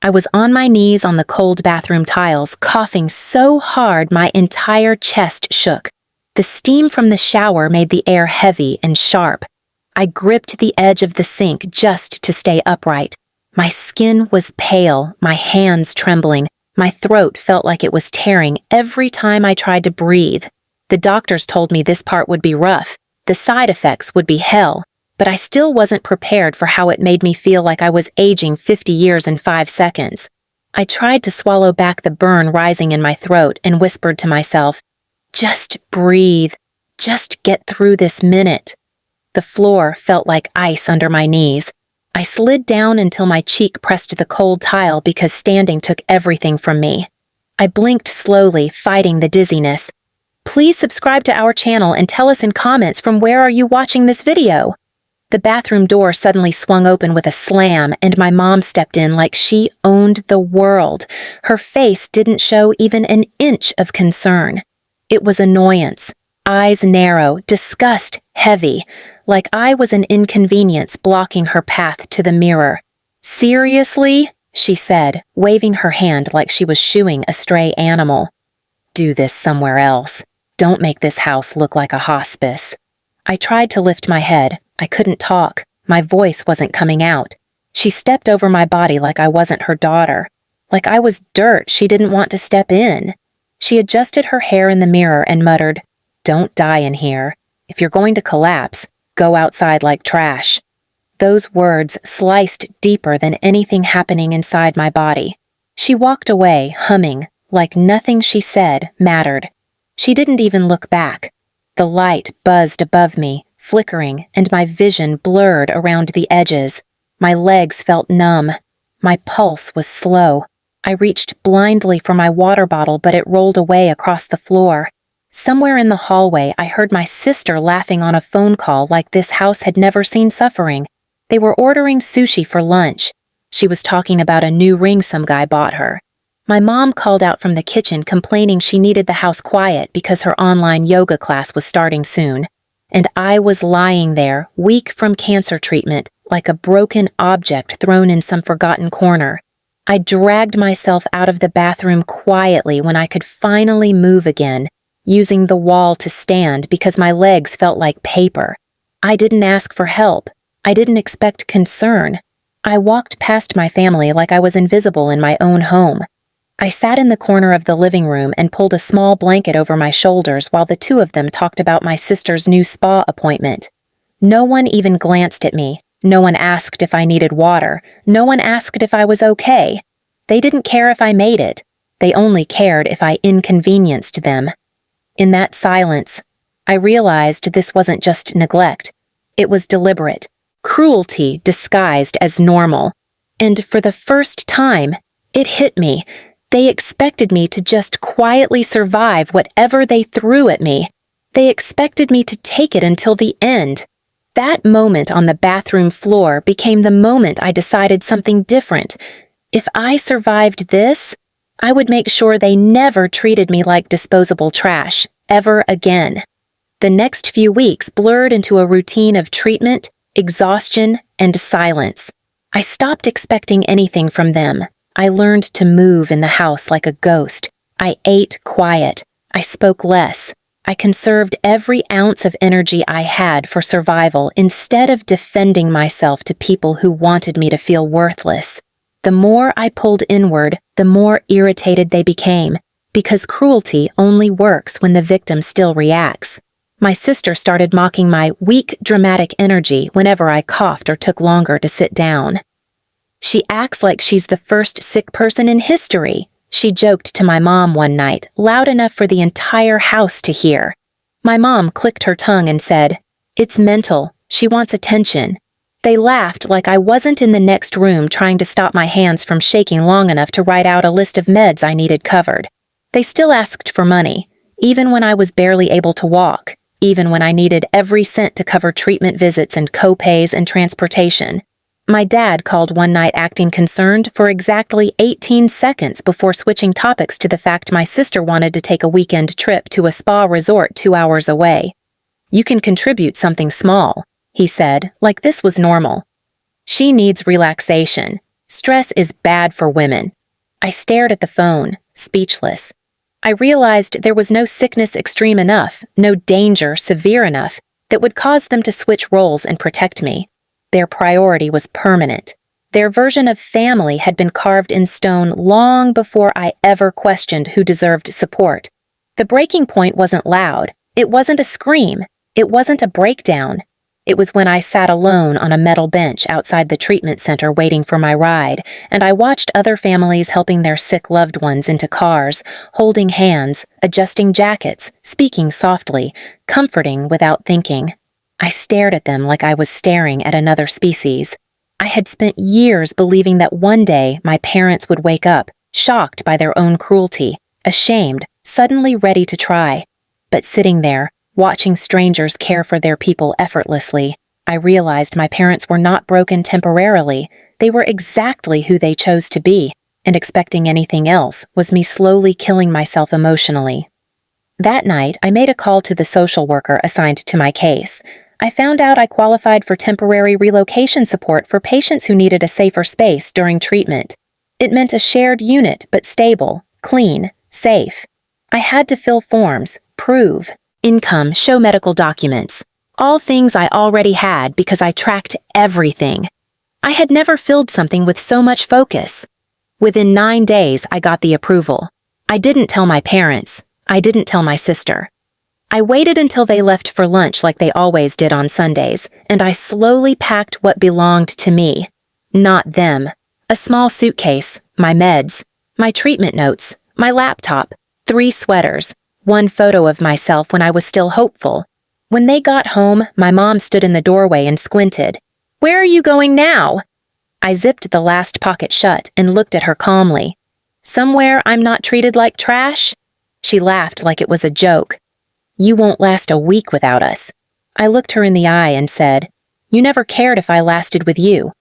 I was on my knees on the cold bathroom tiles, coughing so hard my entire chest shook. The steam from the shower made the air heavy and sharp. I gripped the edge of the sink just to stay upright. My skin was pale, my hands trembling. My throat felt like it was tearing every time I tried to breathe. The doctors told me this part would be rough. The side effects would be hell. But I still wasn't prepared for how it made me feel like I was aging 50 years in 5 seconds. I tried to swallow back the burn rising in my throat and whispered to myself, "Just breathe. Just get through this minute." The floor felt like ice under my knees. I slid down until my cheek pressed the cold tile because standing took everything from me. I blinked slowly, fighting the dizziness. Please subscribe to our channel and tell us in comments from where are you watching this video. The bathroom door suddenly swung open with a slam, and my mom stepped in like she owned the world. Her face didn't show even an inch of concern. It was annoyance, eyes narrow, disgust heavy, like I was an inconvenience blocking her path to the mirror. "Seriously?" she said, waving her hand like she was shooing a stray animal. "Do this somewhere else. Don't make this house look like a hospice." I tried to lift my head. I couldn't talk. My voice wasn't coming out. She stepped over my body like I wasn't her daughter. Like I was dirt she didn't want to step in. She adjusted her hair in the mirror and muttered, "Don't die in here. If you're going to collapse, go outside like trash." Those words sliced deeper than anything happening inside my body. She walked away, humming, like nothing she said mattered. She didn't even look back. The light buzzed above me, flickering, and my vision blurred around the edges. My legs felt numb. My pulse was slow. I reached blindly for my water bottle, but it rolled away across the floor. Somewhere in the hallway, I heard my sister laughing on a phone call like this house had never seen suffering. They were ordering sushi for lunch. She was talking about a new ring some guy bought her. My mom called out from the kitchen complaining she needed the house quiet because her online yoga class was starting soon. And I was lying there, weak from cancer treatment, like a broken object thrown in some forgotten corner. I dragged myself out of the bathroom quietly when I could finally move again, using the wall to stand because my legs felt like paper. I didn't ask for help. I didn't expect concern. I walked past my family like I was invisible in my own home. I sat in the corner of the living room and pulled a small blanket over my shoulders while the two of them talked about my sister's new spa appointment. No one even glanced at me. No one asked if I needed water. No one asked if I was okay. They didn't care if I made it. They only cared if I inconvenienced them. In that silence, I realized this wasn't just neglect. It was deliberate. Cruelty disguised as normal. And for the first time, it hit me. They expected me to just quietly survive whatever they threw at me. They expected me to take it until the end. That moment on the bathroom floor became the moment I decided something different. If I survived this, I would make sure they never treated me like disposable trash, ever again. The next few weeks blurred into a routine of treatment, exhaustion, and silence. I stopped expecting anything from them. I learned to move in the house like a ghost. I ate quiet. I spoke less. I conserved every ounce of energy I had for survival instead of defending myself to people who wanted me to feel worthless. The more I pulled inward, the more irritated they became, because cruelty only works when the victim still reacts. My sister started mocking my weak, dramatic energy whenever I coughed or took longer to sit down. "She acts like she's the first sick person in history," she joked to my mom one night, loud enough for the entire house to hear. My mom clicked her tongue and said, "It's mental. She wants attention." They laughed like I wasn't in the next room trying to stop my hands from shaking long enough to write out a list of meds I needed covered. They still asked for money, even when I was barely able to walk, even when I needed every cent to cover treatment visits and co-pays and transportation. My dad called one night acting concerned for exactly 18 seconds before switching topics to the fact my sister wanted to take a weekend trip to a spa resort 2 hours away. "You can contribute something small," he said, like this was normal. "She needs relaxation. Stress is bad for women. I stared at the phone, speechless. I realized there was no sickness extreme enough, no danger severe enough, that would cause them to switch roles and protect me. Their priority was permanent. Their version of family had been carved in stone long before I ever questioned who deserved support. The breaking point wasn't loud. It wasn't a scream. It wasn't a breakdown. It was when I sat alone on a metal bench outside the treatment center waiting for my ride, and I watched other families helping their sick loved ones into cars, holding hands, adjusting jackets, speaking softly, comforting without thinking. I stared at them like I was staring at another species. I had spent years believing that one day my parents would wake up, shocked by their own cruelty, ashamed, suddenly ready to try. But sitting there, watching strangers care for their people effortlessly, I realized my parents were not broken temporarily. They were exactly who they chose to be, and expecting anything else was me slowly killing myself emotionally. That night, I made a call to the social worker assigned to my case. I found out I qualified for temporary relocation support for patients who needed a safer space during treatment. It meant a shared unit, but stable, clean, safe. I had to fill forms, prove income, show medical documents. All things I already had because I tracked everything. I had never filled something with so much focus. Within 9 days, I got the approval. I didn't tell my parents. I didn't tell my sister. I waited until they left for lunch like they always did on Sundays, and I slowly packed what belonged to me, not them. A small suitcase, my meds, my treatment notes, my laptop, 3 sweaters, 1 photo of myself when I was still hopeful. When they got home, my mom stood in the doorway and squinted. "Where are you going now?" I zipped the last pocket shut and looked at her calmly. "Somewhere I'm not treated like trash?" She laughed like it was a joke. "You won't last a week without us." I looked her in the eye and said, "You never cared if I lasted with you."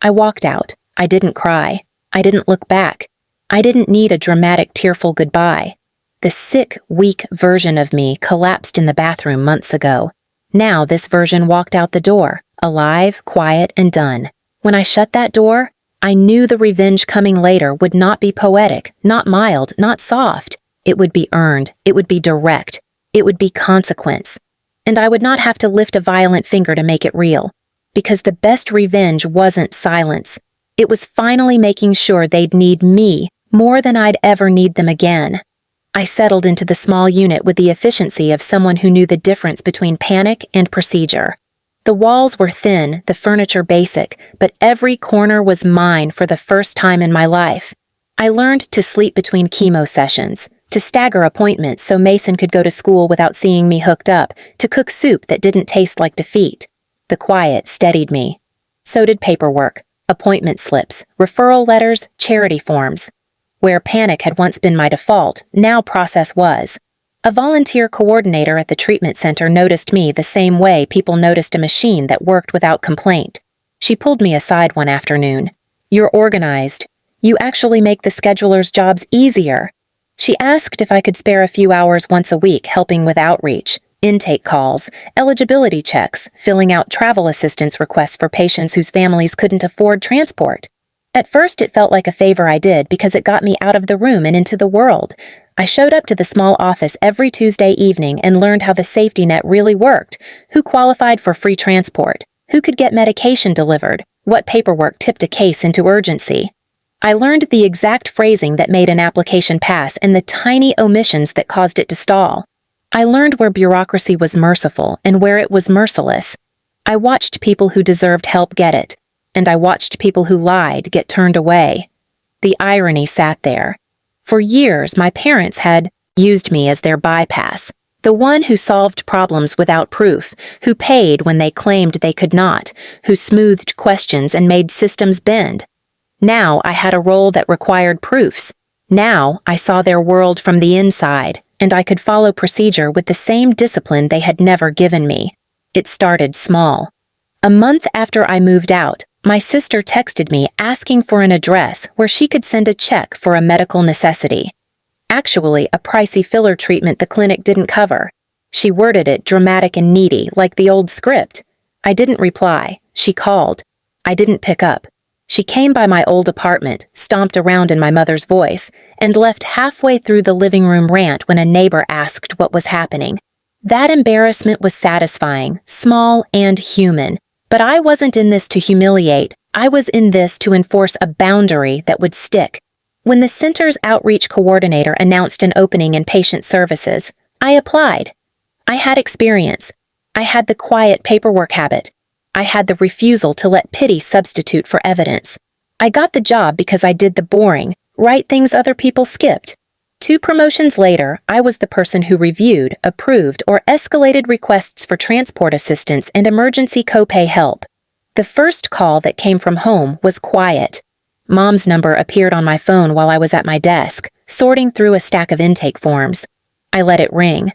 I walked out. I didn't cry. I didn't look back. I didn't need a dramatic, tearful goodbye. The sick, weak version of me collapsed in the bathroom months ago. Now this version walked out the door, alive, quiet, and done. When I shut that door, I knew the revenge coming later would not be poetic, not mild, not soft. It would be earned. It would be direct. It would be consequence. And I would not have to lift a violent finger to make it real. Because the best revenge wasn't silence. It was finally making sure they'd need me more than I'd ever need them again. I settled into the small unit with the efficiency of someone who knew the difference between panic and procedure. The walls were thin, the furniture basic, but every corner was mine for the first time in my life. I learned to sleep between chemo sessions, to stagger appointments so Mason could go to school without seeing me hooked up, to cook soup that didn't taste like defeat. The quiet steadied me. So did paperwork, appointment slips, referral letters, charity forms. Where panic had once been my default, now process was. A volunteer coordinator at the treatment center noticed me the same way people noticed a machine that worked without complaint. She pulled me aside one afternoon. "You're organized. You actually make the schedulers' jobs easier." She asked if I could spare a few hours once a week helping with outreach, intake calls, eligibility checks, filling out travel assistance requests for patients whose families couldn't afford transport. At first, it felt like a favor I did because it got me out of the room and into the world. I showed up to the small office every Tuesday evening and learned how the safety net really worked, who qualified for free transport, who could get medication delivered, what paperwork tipped a case into urgency. I learned the exact phrasing that made an application pass and the tiny omissions that caused it to stall. I learned where bureaucracy was merciful and where it was merciless. I watched people who deserved help get it, and I watched people who lied get turned away. The irony sat there. For years, my parents had used me as their bypass, the one who solved problems without proof, who paid when they claimed they could not, who smoothed questions and made systems bend. Now I had a role that required proofs. Now I saw their world from the inside, and I could follow procedure with the same discipline they had never given me. It started small. A month after I moved out, my sister texted me asking for an address where she could send a check for a medical necessity. Actually, a pricey filler treatment the clinic didn't cover. She worded it dramatic and needy, like the old script. I didn't reply. She called. I didn't pick up. She came by my old apartment, stomped around in my mother's voice, and left halfway through the living room rant when a neighbor asked what was happening. That embarrassment was satisfying, small and human, but I wasn't in this to humiliate. I was in this to enforce a boundary that would stick. When the center's outreach coordinator announced an opening in patient services, I applied. I had experience. I had the quiet paperwork habit. I had the refusal to let pity substitute for evidence. I got the job because I did the boring, right things other people skipped. 2 promotions later, I was the person who reviewed, approved, or escalated requests for transport assistance and emergency copay help. The first call that came from home was quiet. Mom's number appeared on my phone while I was at my desk, sorting through a stack of intake forms. I let it ring.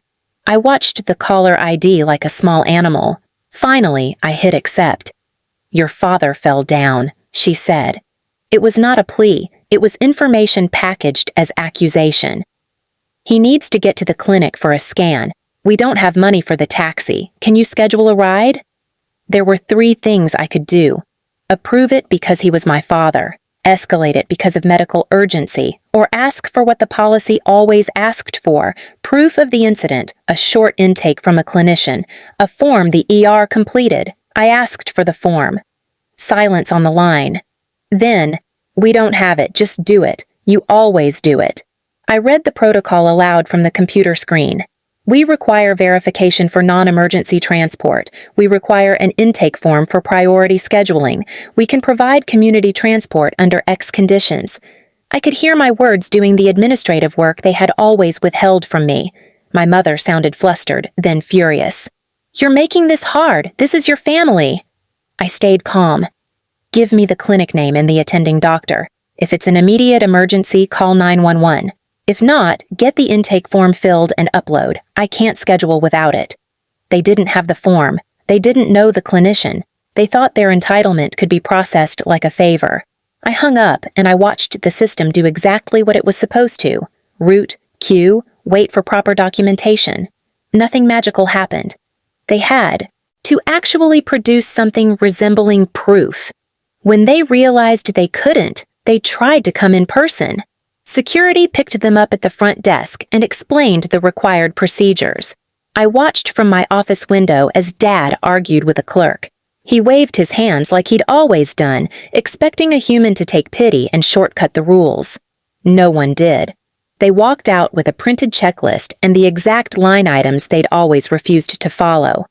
I watched the caller ID like a small animal. Finally, I hit accept. "Your father fell down," she said. It was not a plea. It was information packaged as accusation. "He needs to get to the clinic for a scan. We don't have money for the taxi. Can you schedule a ride?" There were 3 things I could do. Approve it because he was my father, escalate it because of medical urgency, or ask for what the policy always asked for: proof of the incident, a short intake from a clinician, a form the ER completed. I asked for the form. Silence on the line. Then, "We don't have it, just do it. You always do it." I read the protocol aloud from the computer screen. "We require verification for non-emergency transport. We require an intake form for priority scheduling. We can provide community transport under X conditions." I could hear my words doing the administrative work they had always withheld from me. My mother sounded flustered, then furious. "You're making this hard. This is your family." I stayed calm. "Give me the clinic name and the attending doctor. If it's an immediate emergency, call 911. If not, get the intake form filled and upload. I can't schedule without it." They didn't have the form. They didn't know the clinician. They thought their entitlement could be processed like a favor. I hung up and I watched the system do exactly what it was supposed to. Route, queue, wait for proper documentation. Nothing magical happened. They had to actually produce something resembling proof. When they realized they couldn't, they tried to come in person. Security picked them up at the front desk and explained the required procedures. I watched from my office window as Dad argued with a clerk. He waved his hands like he'd always done, expecting a human to take pity and shortcut the rules. No one did. They walked out with a printed checklist and the exact line items they'd always refused to follow.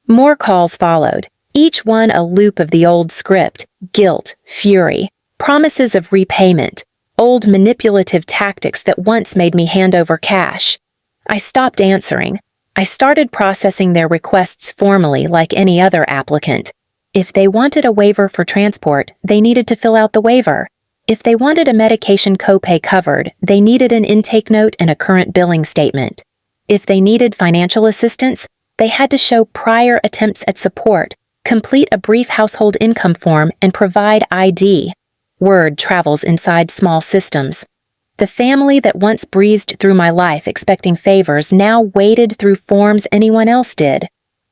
More calls followed, each one a loop of the old script: guilt, fury, promises of repayment, old manipulative tactics that once made me hand over cash. I stopped answering. I started processing their requests formally like any other applicant. If they wanted a waiver for transport, they needed to fill out the waiver. If they wanted a medication copay covered, they needed an intake note and a current billing statement. If they needed financial assistance, they had to show prior attempts at support, complete a brief household income form, and provide ID. Word travels inside small systems. The family that once breezed through my life expecting favors now waded through forms anyone else did.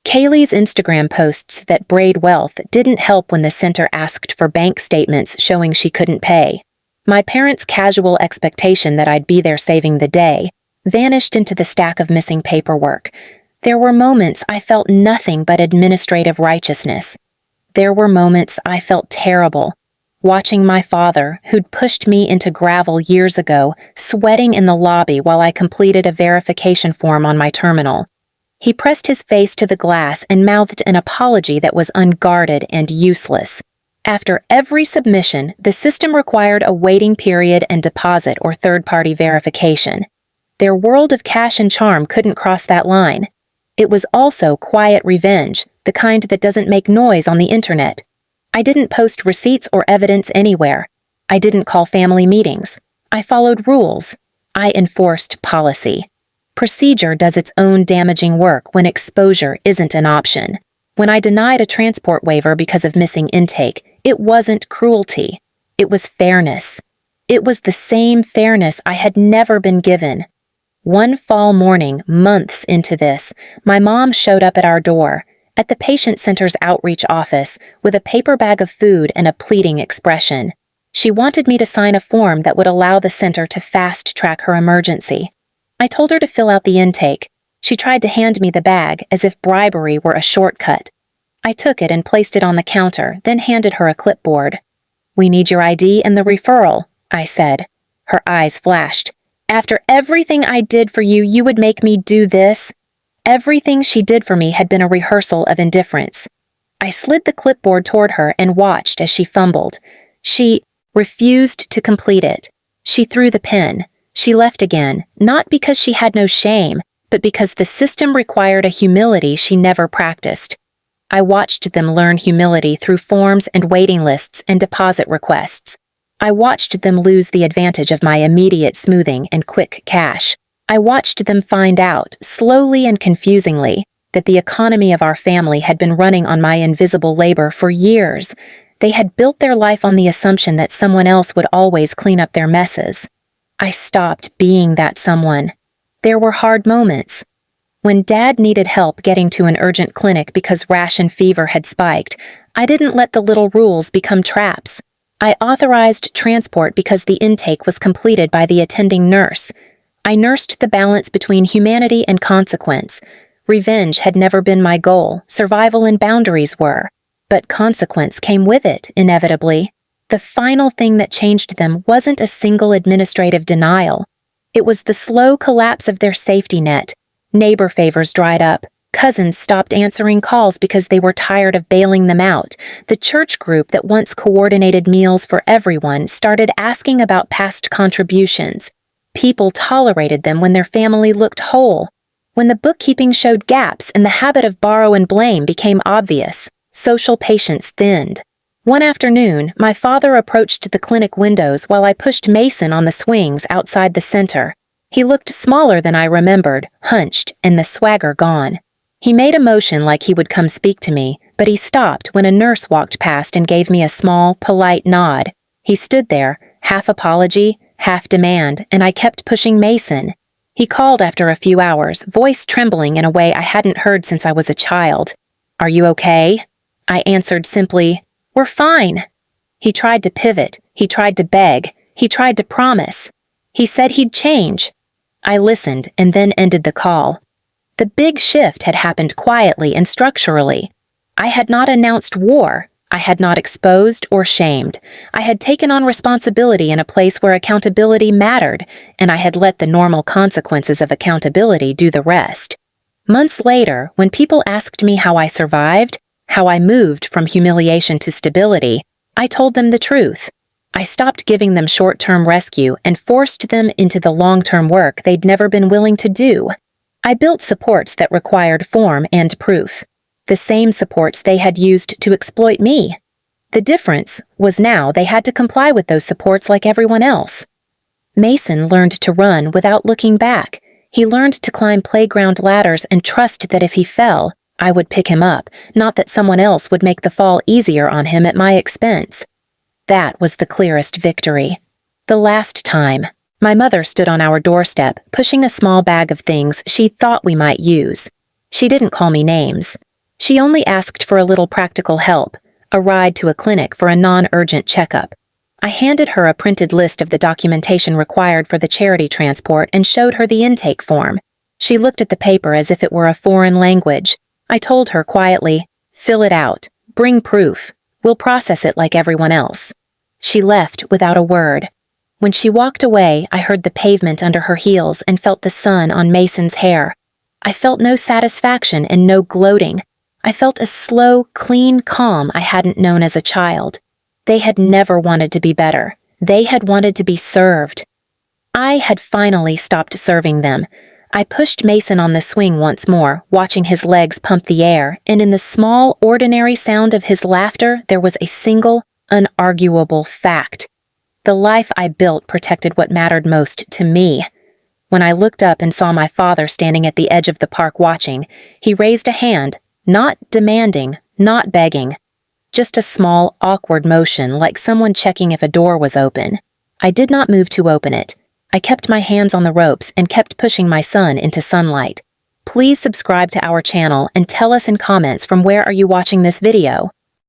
Kaylee's Instagram posts that braid wealth didn't help when the center asked for bank statements showing she couldn't pay. My parents' casual expectation that I'd be there saving the day vanished into the stack of missing paperwork. There were moments I felt nothing but administrative righteousness. There were moments I felt terrible, watching my father, who'd pushed me into gravel years ago, sweating in the lobby while I completed a verification form on my terminal. He pressed his face to the glass and mouthed an apology that was unguarded and useless. After every submission, the system required a waiting period and deposit or third-party verification. Their world of cash and charm couldn't cross that line. It was also quiet revenge, the kind that doesn't make noise on the internet. I didn't post receipts or evidence anywhere. I didn't call family meetings. I followed rules. I enforced policy. Procedure does its own damaging work when exposure isn't an option. When I denied a transport waiver because of missing intake, it wasn't cruelty. It was fairness. It was the same fairness I had never been given. One fall morning, months into this, my mom showed up at our door, at the patient center's outreach office with a paper bag of food and a pleading expression. She wanted me to sign a form that would allow the center to fast-track her emergency. I told her to fill out the intake. She tried to hand me the bag as if bribery were a shortcut. I took it and placed it on the counter, then handed her a clipboard. "We need your ID and the referral," I said. Her eyes flashed. "After everything I did for you, you would make me do this?" Everything she did for me had been a rehearsal of indifference. I slid the clipboard toward her and watched as she fumbled. She refused to complete it. She threw the pen. She left again, not because she had no shame, but because the system required a humility she never practiced. I watched them learn humility through forms and waiting lists and deposit requests. I watched them lose the advantage of my immediate smoothing and quick cash. I watched them find out, slowly and confusingly, that the economy of our family had been running on my invisible labor for years. They had built their life on the assumption that someone else would always clean up their messes. I stopped being that someone. There were hard moments. When Dad needed help getting to an urgent clinic because rash and fever had spiked, I didn't let the little rules become traps. I authorized transport because the intake was completed by the attending nurse. I nursed the balance between humanity and consequence. Revenge had never been my goal, survival and boundaries were. But consequence came with it, inevitably. The final thing that changed them wasn't a single administrative denial. It was the slow collapse of their safety net. Neighbor favors dried up. Cousins stopped answering calls because they were tired of bailing them out. The church group that once coordinated meals for everyone started asking about past contributions. People tolerated them when their family looked whole. When the bookkeeping showed gaps and the habit of borrow and blame became obvious, social patience thinned. One afternoon, my father approached the clinic windows while I pushed Mason on the swings outside the center. He looked smaller than I remembered, hunched, and the swagger gone. He made a motion like he would come speak to me, but he stopped when a nurse walked past and gave me a small, polite nod. He stood there, half apology, half demand, and I kept pushing Mason. He called after a few hours, voice trembling in a way I hadn't heard since I was a child. "Are you okay?" I answered simply, "We're fine." He tried to pivot. He tried to beg. He tried to promise. He said he'd change. I listened and then ended the call. The big shift had happened quietly and structurally. I had not announced war. I had not exposed or shamed. I had taken on responsibility in a place where accountability mattered, and I had let the normal consequences of accountability do the rest. Months later, when people asked me how I survived, how I moved from humiliation to stability, I told them the truth. I stopped giving them short-term rescue and forced them into the long-term work they'd never been willing to do. I built supports that required form and proof. The same supports they had used to exploit me. The difference was now they had to comply with those supports like everyone else. Mason learned to run without looking back. He learned to climb playground ladders and trust that if he fell, I would pick him up, not that someone else would make the fall easier on him at my expense. That was the clearest victory. The last time, my mother stood on our doorstep, pushing a small bag of things she thought we might use. She didn't call me names. She only asked for a little practical help, a ride to a clinic for a non-urgent checkup. I handed her a printed list of the documentation required for the charity transport and showed her the intake form. She looked at the paper as if it were a foreign language. I told her quietly, "Fill it out. Bring proof. We'll process it like everyone else." She left without a word. When she walked away, I heard the pavement under her heels and felt the sun on Mason's hair. I felt no satisfaction and no gloating. I felt a slow, clean calm I hadn't known as a child. They had never wanted to be better. They had wanted to be served. I had finally stopped serving them. I pushed Mason on the swing once more, watching his legs pump the air, and in the small, ordinary sound of his laughter, there was a single, unarguable fact. The life I built protected what mattered most to me. When I looked up and saw my father standing at the edge of the park watching, he raised a hand, not demanding, not begging. Just a small, awkward motion like someone checking if a door was open. I did not move to open it. I kept my hands on the ropes and kept pushing my son into sunlight. Please subscribe to our channel and tell us in comments from where are you watching this video.